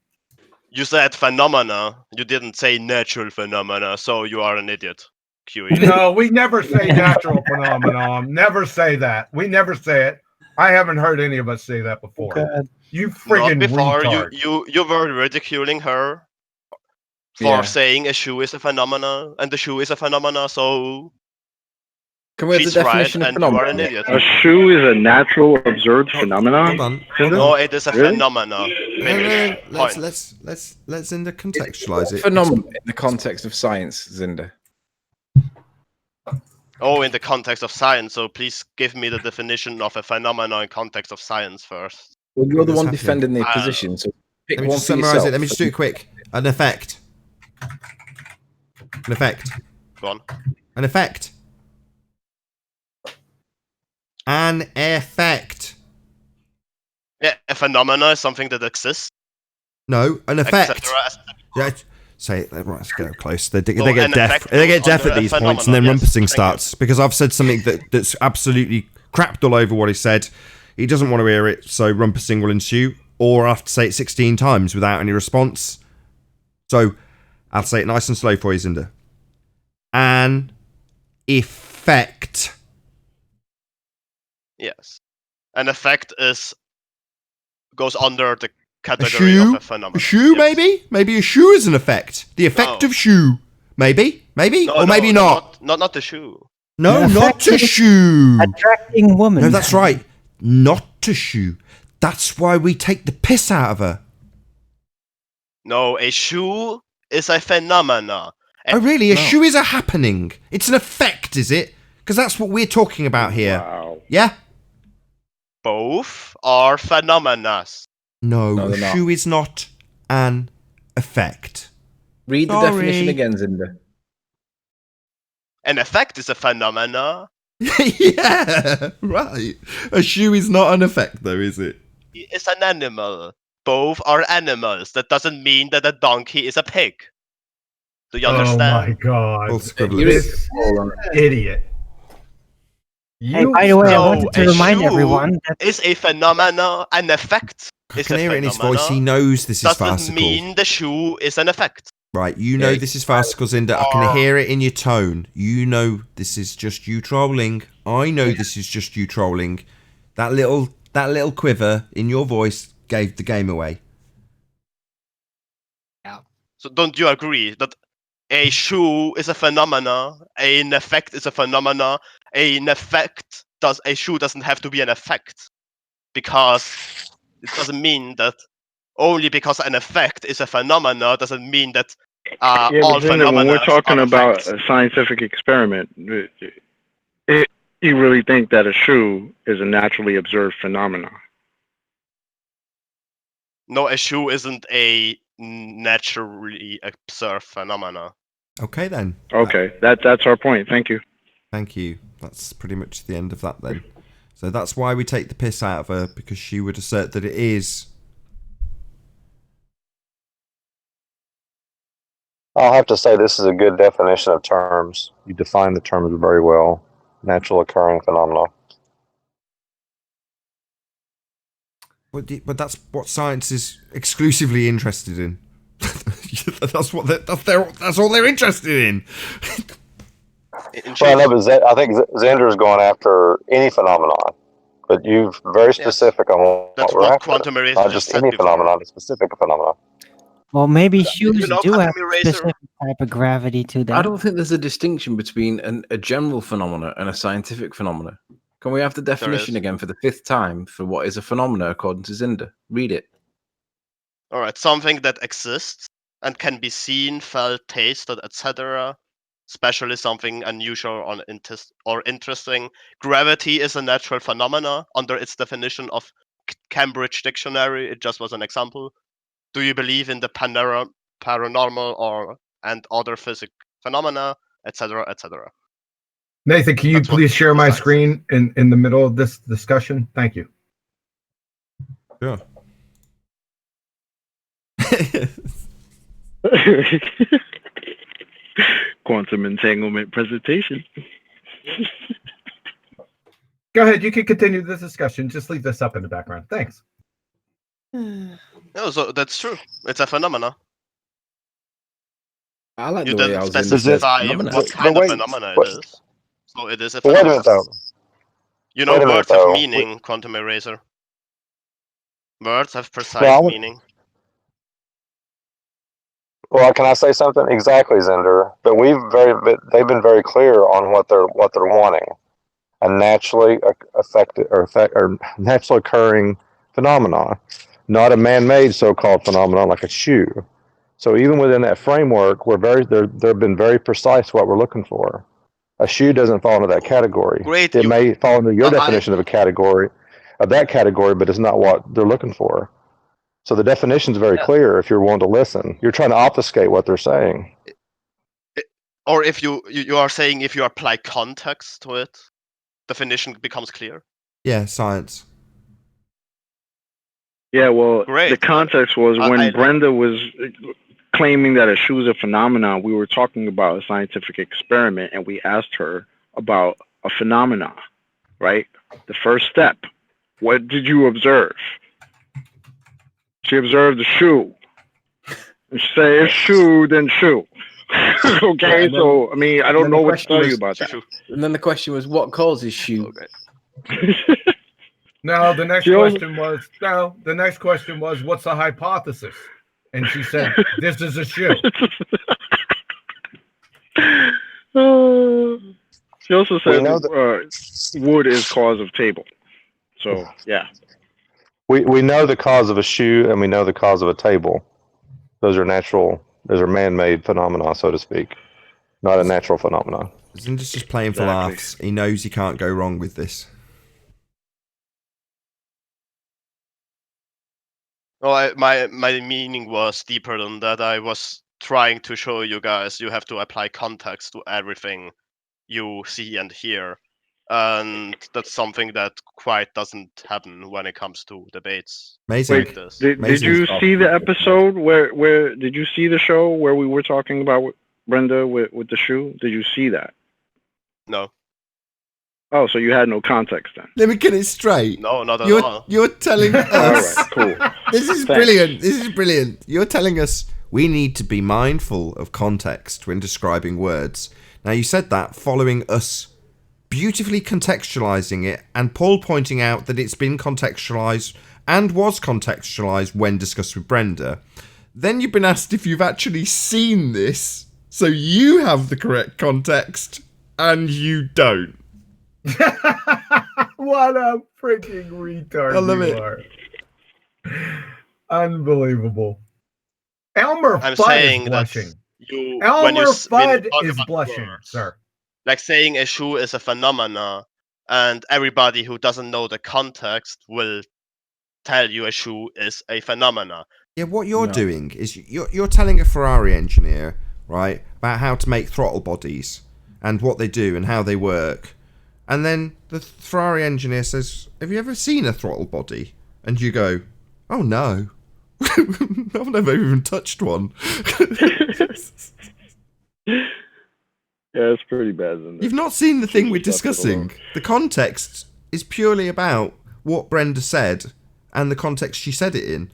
You said phenomena. You didn't say natural phenomena, so you are an idiot. QE. No, we never say natural phenomenon. Never say that. We never say it. I haven't heard any of us say that before. God. You friggin' before retard. you were ridiculing her for saying a shoe is a phenomena, and the shoe is a phenomena, so can we have she's the definition right, of and you are an phenomena? idiot. A shoe is a natural observed phenomenon. Hold on. No, it is a phenomena. No. Let's Zinda contextualize it. Phenomenon in the context of science, Zinda. Oh, in the context of science, so please give me the definition of a phenomenon in context of science first. Well, you're the one defending the position, so pick Let me one just for summarize yourself. it. Let me just do it quick. An effect. An effect. Go on. An effect. An effect. Yeah, a phenomena is something that exists. No, an effect. Yeah, say it. Right, let's get up close. They get deaf. They get deaf at these points, and then rumpusing starts because I've said something that's absolutely crapped all over what he said. He doesn't want to hear it, so rumpusing will ensue, or I have to say it 16 times without any response. So I'll say it nice and slow for you, Zinda. An effect. Yes. An effect goes under the category of a phenomenon. A shoe, maybe? Maybe a shoe is an effect. The effect of shoe. Maybe? Or maybe not. Not the shoe. No, not to shoe. Attracting woman. No, that's right. Not to shoe. That's why we take the piss out of her. No, a shoe is a phenomena. Oh, really? A shoe is a happening. It's an effect, is it? Because that's what we're talking about here. Wow. Yeah? Both are phenomena. No, a shoe is not an effect. Read the definition again, Zinda. An effect is a phenomena. Yeah, right. A shoe is not an effect, though, is it? It's an animal. Both are animals. That doesn't mean that a donkey is a pig. Do you understand? Oh my god. This idiot. Hey, by the way, I wanted to remind everyone that is a phenomena, an effect. I can hear it in his voice. He knows this is farcical. Doesn't mean the shoe is an effect. Right, you know this is farcical, Zinda. I can hear it in your tone. You know this is just you trolling. I know this is just you trolling. That little quiver in your voice gave the game away. Yeah. So don't you agree that a shoe is a phenomena, an effect is a phenomena, an effect a shoe doesn't have to be an effect, because it doesn't mean that only because an effect is a phenomena doesn't mean that Yeah, all but then phenomena when we're talking are about effects. a scientific experiment, you really think that a shoe is a naturally observed phenomenon? No, a shoe isn't a naturally observed phenomena. Okay then. Okay, that's our point. Thank you. Thank you. That's pretty much the end of that then. So that's why we take the piss out of her, because she would assert that it is. I'll have to say this is a good definition of terms. You define the terms very well. Natural occurring phenomena. But that's what science is exclusively interested in. That's all they're interested in. Well, no, but I think Xander's going after any phenomenon, but you're very specific on what That's we're what after. quantum erasure Not just just said any before. phenomenon, a specific phenomenon. Well, maybe shoes You know do have quantum a eraser? specific type of gravity to them. I don't think there's a distinction between a general phenomena and a scientific phenomena. Can we have the definition is. again for the 5th time for what is a phenomena according to Zinder? Read it. All right, something that exists and can be seen, felt, tasted, etc. Especially something unusual or interesting. Gravity is a natural phenomena under its definition of Cambridge Dictionary. It just was an example. Do you believe in the paranormal and other physical phenomena, etc., etc.? Nathan, can you That's what please share my science screen in the middle of this discussion? Thank you. Sure. Quantum entanglement presentation. Go ahead. You can continue this discussion. Just leave this up in the background. Thanks. No, so that's true. It's a phenomena. I like You the way didn't Alexander says specify phenomena. what kind of phenomena it is. So it is a But wait a phenomena. minute, though. You know, Wait a minute, words have though. meaning, quantum eraser. Words have precise No, I would- meaning. Well, can I say something? Exactly, Zender. But they've been very clear on what they're wanting: a naturally or naturally occurring phenomenon, not a man-made so-called phenomenon like a shoe. So even within that framework, they've been very precise what we're looking for. A shoe doesn't fall into that category. Great. It may fall into your definition of that category, but it's not what they're looking for. So the definition is very clear if you're willing to listen. You're trying to obfuscate what they're saying. Or if you are saying if you apply context to it, definition becomes clear. Yeah, science. Yeah, well, Great. the context was when Brenda was claiming that a shoe is a phenomenon, we were talking about a scientific experiment, and we asked her about a phenomenon, right? The first step. What did you observe? She observed a shoe. And she said, if shoe, then shoe. Okay, then, so, I mean, I don't know what to tell you about that. And then the question was, what causes shoe? No, the next question was, what's the hypothesis? And she said, this is a shoe. She also said wood is cause of table. So, yeah. We know the cause of a shoe and we know the cause of a table. Those are man-made phenomena, so to speak, not a natural phenomenon. Zinder's just playing for laughs. He knows he can't go wrong with this. Oh, my meaning was deeper than that. I was trying to show you guys you have to apply context to everything you see and hear. And that's something that quite doesn't happen when it comes to debates. Amazing. Like this. Did you see the episode where did you see the show where we were talking about Brenda with the shoe? Did you see that? No. Oh, so you had no context then? Let me get it straight. No, not at all. You're telling us. All right, cool. This is brilliant. This is brilliant. You're telling us we need to be mindful of context when describing words. Now, you said that following us beautifully contextualizing it and Paul pointing out that it's been contextualized and was contextualized when discussed with Brenda. Then you've been asked if you've actually seen this, so you have the correct context and you don't. What a freaking retard I love you it. are. Unbelievable. Elmer I'm Fudd saying is that blushing. you, Elmer when Fudd you talk is about blushing, words, sir. like saying a shoe is a phenomena, and everybody who doesn't know the context will tell you a shoe is a phenomena. Yeah, what you're doing is you're telling a Ferrari engineer, right, about how to make throttle bodies and what they do and how they work. And then the Ferrari engineer says, "Have you ever seen a throttle body?" And you go, "Oh no. I've never even touched one." Yeah, it's pretty bad. Isn't it? You've not seen the thing we're Just left it alone. discussing. The context is purely about what Brenda said and the context she said it in.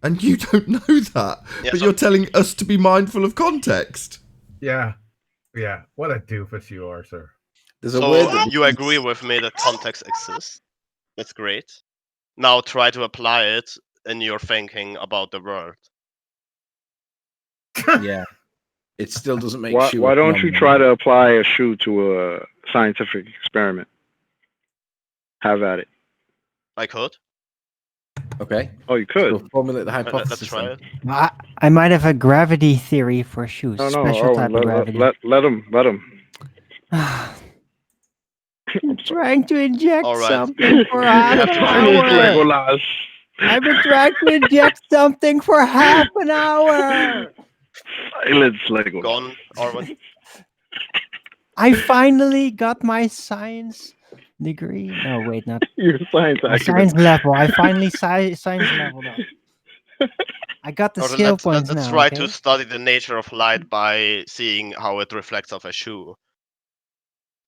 And you don't know that. Yeah, but so- you're telling us to be mindful of context. Yeah. Yeah. What a doofus you are, sir. There's a So word that you agree with me that context exists. That's great. Now try to apply it in your thinking about the world. yeah, it still doesn't make Why, shoe. why a don't you phenomenon. try to apply a shoe to a scientific experiment? Have at it. I could. Okay. Oh, you could. So formulate the Let's hypothesis. try then. it. I might have a gravity theory for shoes. No, Special type of gravity. let him. I'm trying to inject All right. something for You half have an to hour. Legolas. I've been trying to inject something for half an hour. Silence, Legolas. Gone, Arwen. I finally got my science degree. No, wait, not Your science my acumen. science level. I finally science leveled up. I got the Or skill let's points let's now. try Okay? to study the nature of light by seeing how it reflects off a shoe.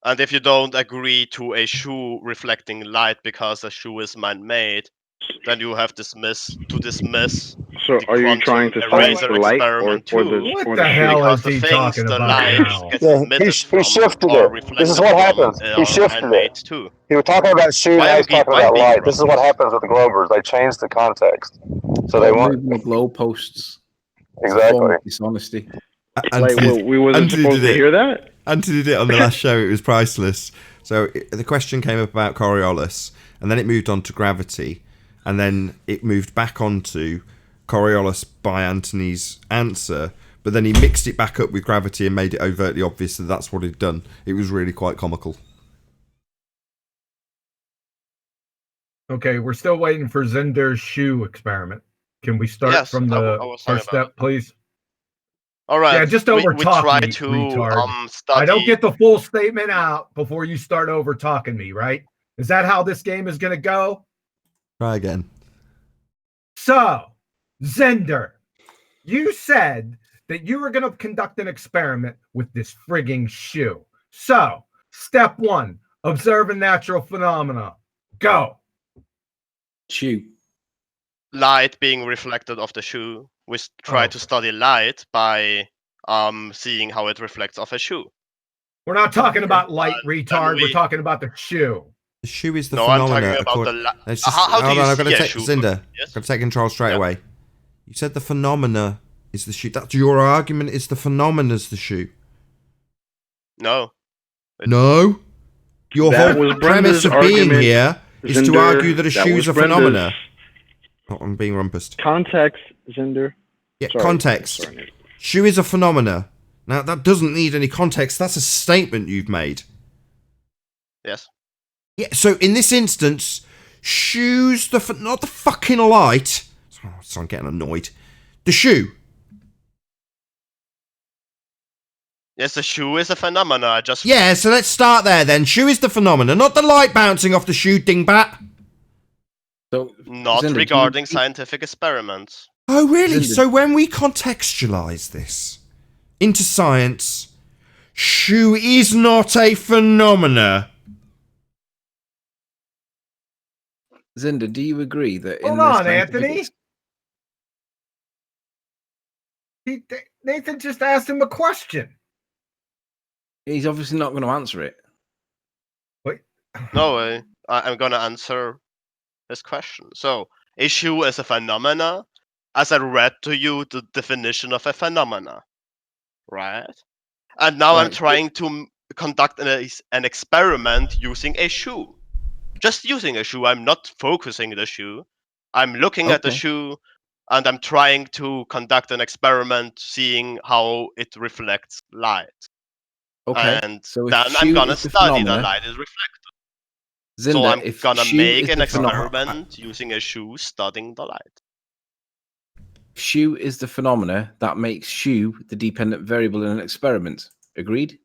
And if you don't agree to a shoe reflecting light because a shoe is man-made, then you have to dismiss So, the are you trying quantum to science eraser the light or experiment for too. the What for the the hell shoe? Because is the he things talking the about light now? gets Yeah, emitted he from shifted or it. reflected This is what from happens. He are shifted man-made it. too. He was talking about shoe, Why now he's talking about being light. This is what wrong? happens with the Globers. They change the context. So they Called want moving the goalposts. It's a exactly. form of dishonesty. Like, we wasn't supposed to hear that? Anthony did it on the last show. It was priceless. So the question came up about Coriolis, and then it moved on to gravity, and then it moved back onto Coriolis by Anthony's answer, but then he mixed it back up with gravity and made it overtly obvious that that's what he'd done. It was really quite comical. Okay, we're still waiting for Zender's shoe experiment. Can we start Yes, from I the was talking first about step, please? All right. Yeah, just we over-talk try me, to retard. study. I don't get the full statement out before you start over-talking me, right? Is that how this game is going to go? Try again. So, Zender, you said that you were going to conduct an experiment with this frigging shoe. So, step one, observe a natural phenomena. Go. Shoe. Light being reflected off the shoe. We try to study light by seeing how it reflects off a shoe. We're not talking about light, then retard. We're talking about the shoe. The shoe is the No, I'm phenomena. talking about the Let's just, how do hold you on, I've got to see a take shoe? Zinder. Yes? I've got to take control straight away. You said the phenomena is the shoe. That's your argument. Is the phenomena's the shoe? No. No. Your That whole was premise Brenda's of being argument, here is to Zinder. argue that a That shoe's was a Brenda's. phenomena. Oh, I'm being rumpused. Context, Zinder. Yeah, Sorry. context. Sorry, Nick. Shoe is a phenomena. Now, that doesn't need any context. That's a statement you've made. Yes. Yeah, so in this instance, shoes, not the fucking light. So I'm getting annoyed. The shoe. Yes, the shoe is a phenomena. I just Yeah, so let's start there then. Shoe is the phenomena, not the light bouncing off the shoe, dingbat. So, not Zinder, regarding scientific experiments. Oh, really? Zinder. So when we contextualize this into science, shoe is not a phenomena. Zinder, do you agree that in Hold the on, scientific Anthony. Nathan just asked him a question. He's obviously not going to answer it. Wait. No, I'm gonna answer this question. So, a shoe is a phenomena, as I read to you the definition of a phenomena, right? And now I'm Right. trying to conduct an experiment using a shoe. just using a shoe. I'm not focusing the shoe. I'm looking at the Okay. shoe, and I'm trying to conduct an experiment, seeing how it reflects light. Okay. And So if then I'm shoe gonna is the study the phenomena, light is reflected. So Zinder, I'm if gonna shoe make is an the phenomena, experiment using a shoe studying the light. shoe is the phenomena that makes shoe the dependent variable in an experiment. Agreed?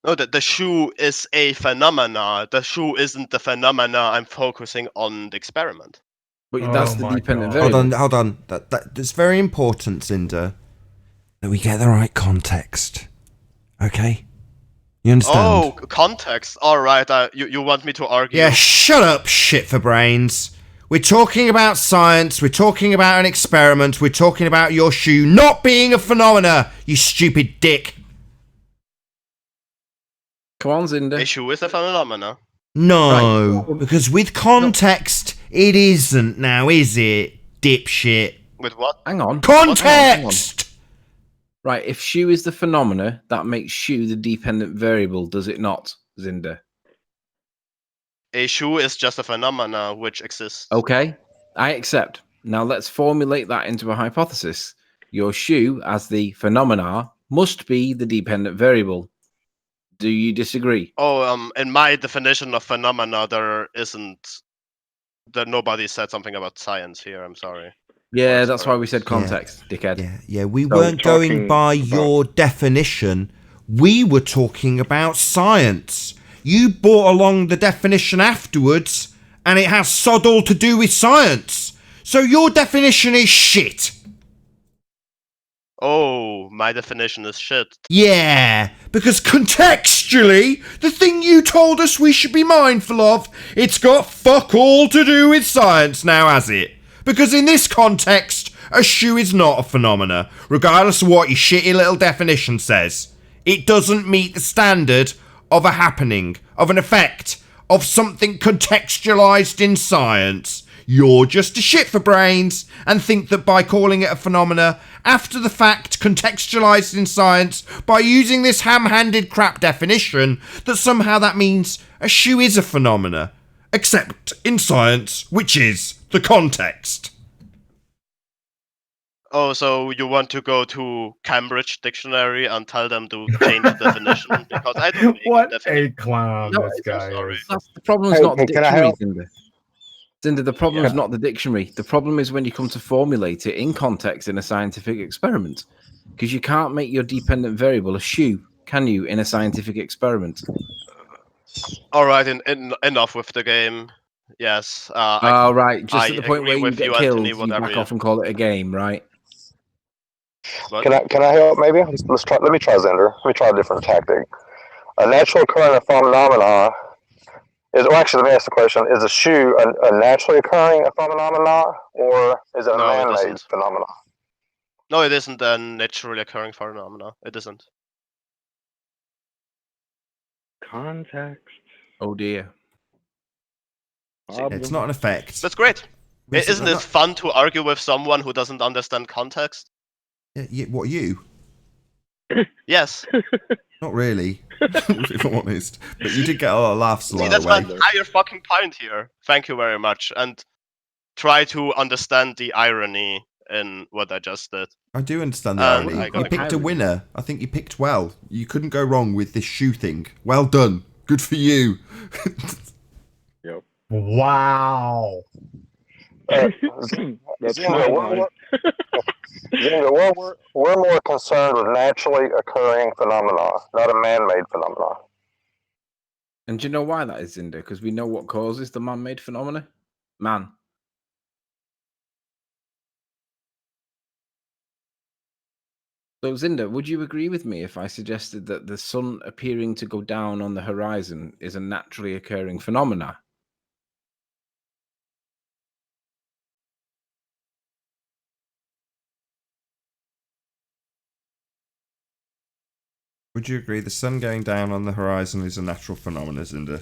No, the shoe is a phenomena. The shoe isn't the phenomena. I'm focusing on the experiment. But that's the my dependent God. variable. Hold on. That's very important, Zinder, that we get the right context. Okay? You understand? Oh, context. All right. You want me to argue? Yeah, shut up, shit for brains. We're talking about science, we're talking about an experiment, we're talking about your shoe not being a phenomena, you stupid dick. Come on, Zinder. A shoe is a phenomena. No, Right. because with context, it isn't now, is it, dipshit? With what? Hang on. Context! Right, if shoe is the phenomena, that makes shoe the dependent variable, does it not, Zinder? A shoe is just a phenomena which exists. Okay, I accept. Now let's formulate that into a hypothesis. Your shoe, as the phenomena, must be the dependent variable. Do you disagree? Oh, in my definition of phenomena, nobody said something about science here. I'm sorry. Yeah, that's why we said context, dickhead. Yeah, we weren't going by your definition. We were talking about science. You brought along the definition afterwards, and it has sod all to do with science. So your definition is shit. Oh, my definition is shit. Yeah, because contextually, the thing you told us we should be mindful of, it's got fuck all to do with science now, has it? Because in this context, a shoe is not a phenomena, regardless of what your shitty little definition says. It doesn't meet the standard of a happening, of an effect, of something contextualized in science. You're just a shit for brains and think that by calling it a phenomena after the fact, contextualized in science, by using this ham-handed crap definition, that somehow that means a shoe is a phenomena. Except in science, which is the context. Oh, so you want to go to Cambridge Dictionary and tell them to change the definition? Because I don't make What a definition. a clown No, this guy is. The problem is Hey, not the hey, can I dictionary, help? Zinder. Zinder, the problem is not the dictionary. The problem is when you come to formulate it in context in a scientific experiment. Because you can't make your dependent variable a shoe, can you, in a scientific experiment? All right, enough with the game. Yes. Right, just I at the point agree where you with get you, killed, Anthony, you whatever back off and call it a game, right? What? Can I help? Maybe let's try. Let me try Zender. Let me try a different tactic. A natural occurring phenomena is. Well, actually, let me ask the question: is a shoe a naturally occurring phenomena, or is it a No, it man-made isn't. phenomenon? No, it isn't a naturally occurring phenomena. It isn't. Context. Oh dear. It's not an effect. That's great. Listen, Isn't it fun to argue with someone who doesn't understand context? What, you? Yes. Not really, if I'm honest. But you did get a lot of laughs See, along that's the my way. entire fucking point here. Thank you very much. And try to understand the irony in what I just did. I do understand the And irony. I got You a picked a irony. winner. I think you picked well. You couldn't go wrong with this shoe thing. Well done. Good for you. Yep. Wow. That's Zinga, we're more concerned with naturally occurring phenomena, not a man-made phenomena. And do you know why that is, Zinder? Because we know what causes the man-made phenomena. Man. So, Zinder, would you agree with me if I suggested that the sun appearing to go down on the horizon is a naturally occurring phenomena? Would you agree the sun going down on the horizon is a natural phenomenon, Zinder?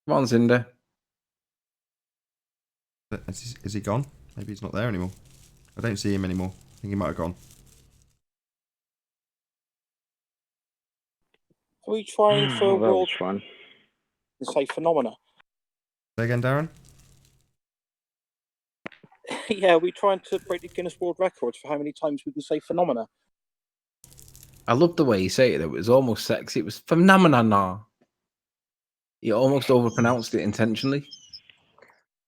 Come on, Zinder. Is he gone? Maybe he's not there anymore. I don't see him anymore. I think he might have gone. Are we trying for Well, that world, was fun. say, phenomena? Say again, Darren? Yeah, we're trying to break the Guinness World Records for how many times we can say phenomena. I love the way you say it. It was almost sexy. It was phenomenon. You almost overpronounced it intentionally.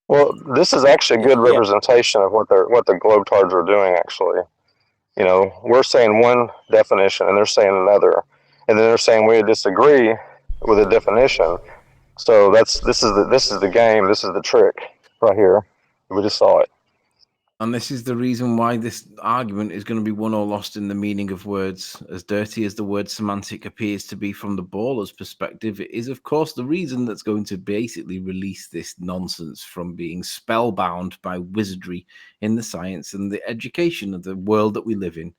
Well, this is actually a good representation of what the globetards are doing. Actually, you know, we're saying one definition and they're saying another, and then they're saying we disagree with a definition. So this is the game. This is the trick right here. We just saw it. And this is the reason why this argument is going to be won or lost in the meaning of words. As dirty as the word semantic appears to be from the baller's perspective, it is, of course, the reason that's going to basically release this nonsense from being spellbound by wizardry in the science and the education of the world that we live in.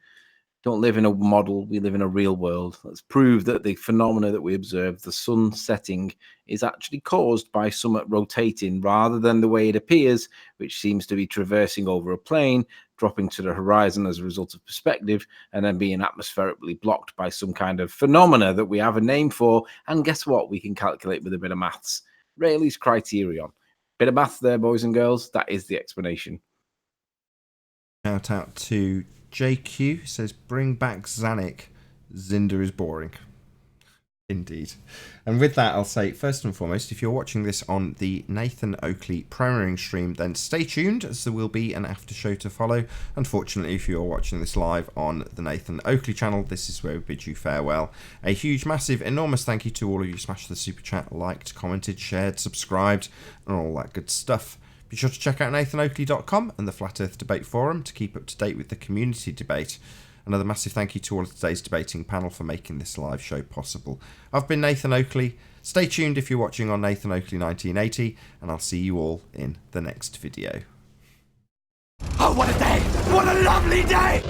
Don't live in a model, we live in a real world. Let's prove that the phenomena that we observe, the sun setting, is actually caused by something rotating rather than the way it appears, which seems to be traversing over a plane, dropping to the horizon as a result of perspective, and then being atmospherically blocked by some kind of phenomena that we have a name for. And guess what? We can calculate with a bit of maths. Rayleigh's criterion. Bit of maths there, boys and girls. That is the explanation. Shout out to JQ, says bring back Zanuck. Zinder is boring. Indeed. And with that, I'll say, first and foremost, if you're watching this on the Nathan Oakley premiering stream, then stay tuned, as there will be an after show to follow. Unfortunately, if you're watching this live on the Nathan Oakley channel, this is where we bid you farewell. A huge, massive, enormous thank you to all of you smashed the super chat, liked, commented, shared, subscribed, and all that good stuff. Be sure to check out nathanoakley.com and the Flat Earth Debate Forum to keep up to date with the community debate. Another massive thank you to all of today's debating panel for making this live show possible. I've been Nathan Oakley. Stay tuned if you're watching on Nathan Oakley 1980, and I'll see you all in the next video. Oh, what a day! What a lovely day!